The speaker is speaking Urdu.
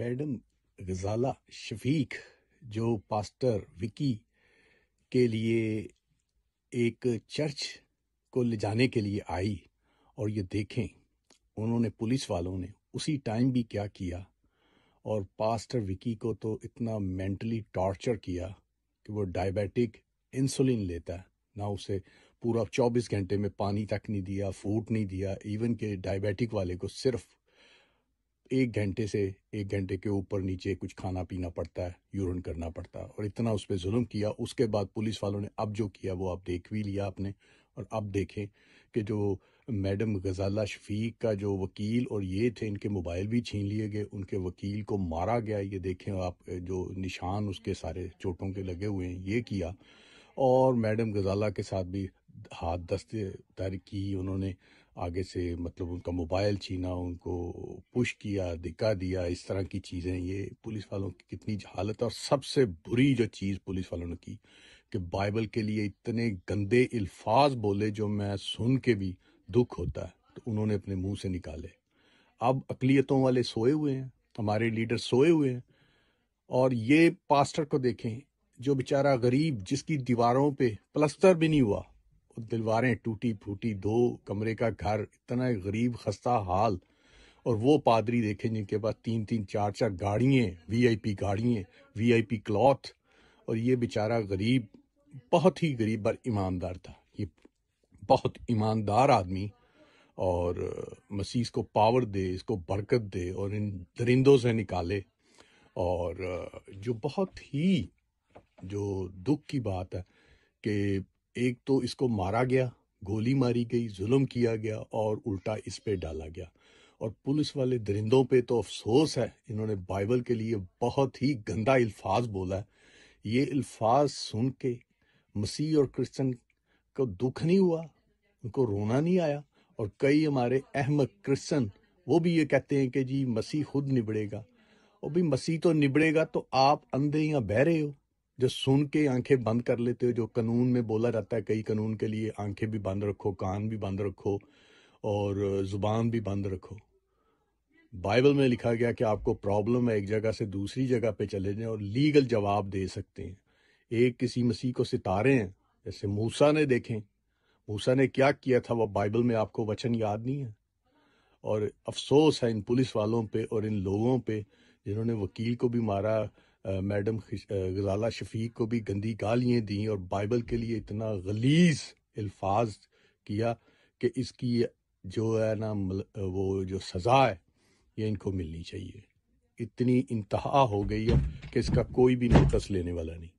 میڈم غزالہ شفیق جو پاسٹر وکی کے لیے ایک چرچ کو لے جانے کے لیے آئی، اور یہ دیکھیں انہوں نے پولیس والوں نے اسی ٹائم بھی کیا کیا، اور پاسٹر وکی کو تو اتنا مینٹلی ٹارچر کیا کہ وہ ڈائبیٹک انسولین لیتا ہے، نہ اسے پورا 24 گھنٹے میں پانی تک نہیں دیا، فوڈ نہیں دیا، ایون کہ ڈائبیٹک والے کو صرف 1 گھنٹے کے اوپر نیچے کچھ کھانا پینا پڑتا ہے، یورن کرنا پڑتا ہے، اور اتنا اس پہ ظلم کیا۔ اس کے بعد پولیس والوں نے اب جو کیا وہ آپ دیکھ بھی لیا آپ نے، اور اب دیکھیں کہ جو میڈم غزالہ شفیق کا جو وکیل اور یہ تھے، ان کے موبائل بھی چھین لیے گئے، ان کے وکیل کو مارا گیا، یہ دیکھیں آپ جو نشان اس کے سارے چوٹوں کے لگے ہوئے ہیں، یہ کیا۔ اور میڈم غزالہ کے ساتھ بھی ہاتھ دستاری کی، انہوں نے آگے سے مطلب ان کا موبائل چھینا، ان کو پش کیا، دھکا دیا، اس طرح کی چیزیں۔ یہ پولیس والوں کی کتنی جہالت ہے۔ اور سب سے بری جو چیز پولیس والوں نے کی کہ بائبل کے لیے اتنے گندے الفاظ بولے جو میں سن کے بھی دکھ ہوتا ہے، تو انہوں نے اپنے منہ سے نکالے۔ اب اقلیتوں والے سوئے ہوئے ہیں، ہمارے لیڈر سوئے ہوئے ہیں، اور یہ پاسٹر کو دیکھیں جو بیچارہ غریب، جس کی دیواروں پہ پلستر بھی نہیں ہوا، دیواریں ٹوٹی پھوٹی، 2 کمرے کا گھر، اتنا غریب خستہ حال، اور وہ پادری دیکھیں جن کے پاس 3 4 گاڑیاں، VIP گاڑیاں، VIP کلاتھ، اور یہ بیچارہ غریب، بہت ہی غریب اور ایماندار تھا، یہ بہت ایماندار آدمی، اور مسیح اس کو پاور دے، اس کو برکت دے، اور ان درندوں سے نکالے۔ اور جو بہت ہی جو دکھ کی بات ہے کہ ایک تو اس کو مارا گیا، گولی ماری گئی، ظلم کیا گیا، اور الٹا اس پہ ڈالا گیا۔ اور پولیس والے درندوں پہ تو افسوس ہے، انہوں نے بائبل کے لیے بہت ہی گندا الفاظ بولا ہے۔ یہ الفاظ سن کے مسیح اور کرسچن کو دکھ نہیں ہوا، ان کو رونا نہیں آیا؟ اور کئی ہمارے احمق کرسچن وہ بھی یہ کہتے ہیں کہ جی مسیح خود نبڑے گا۔ اور بھی مسیح تو نبڑے گا تو آپ اندھے یا بہرے ہو جو سن کے آنکھیں بند کر لیتے ہو؟ جو قانون میں بولا جاتا ہے، کئی قانون کے لیے آنکھیں بھی بند رکھو، کان بھی بند رکھو، اور زبان بھی بند رکھو۔ بائبل میں لکھا گیا کہ آپ کو پرابلم ہے، ایک جگہ سے دوسری جگہ پہ چلے جائیں اور لیگل جواب دے سکتے ہیں۔ ایک کسی مسیح کو ستارے ہیں، جیسے موسیٰ نے، دیکھیں موسیٰ نے کیا کیا تھا، وہ بائبل میں آپ کو وچن یاد نہیں ہے؟ اور افسوس ہے ان پولیس والوں پہ اور ان لوگوں پہ جنہوں نے وکیل کو بھی مارا، میڈم غزالہ شفیق کو بھی گندی گالیاں دیں، اور بائبل کے لیے اتنا غلیظ الفاظ کیا کہ اس کی جو ہے نا وہ جو سزا ہے یہ ان کو ملنی چاہیے۔ اتنی انتہا ہو گئی ہے کہ اس کا کوئی بھی نوٹس لینے والا نہیں۔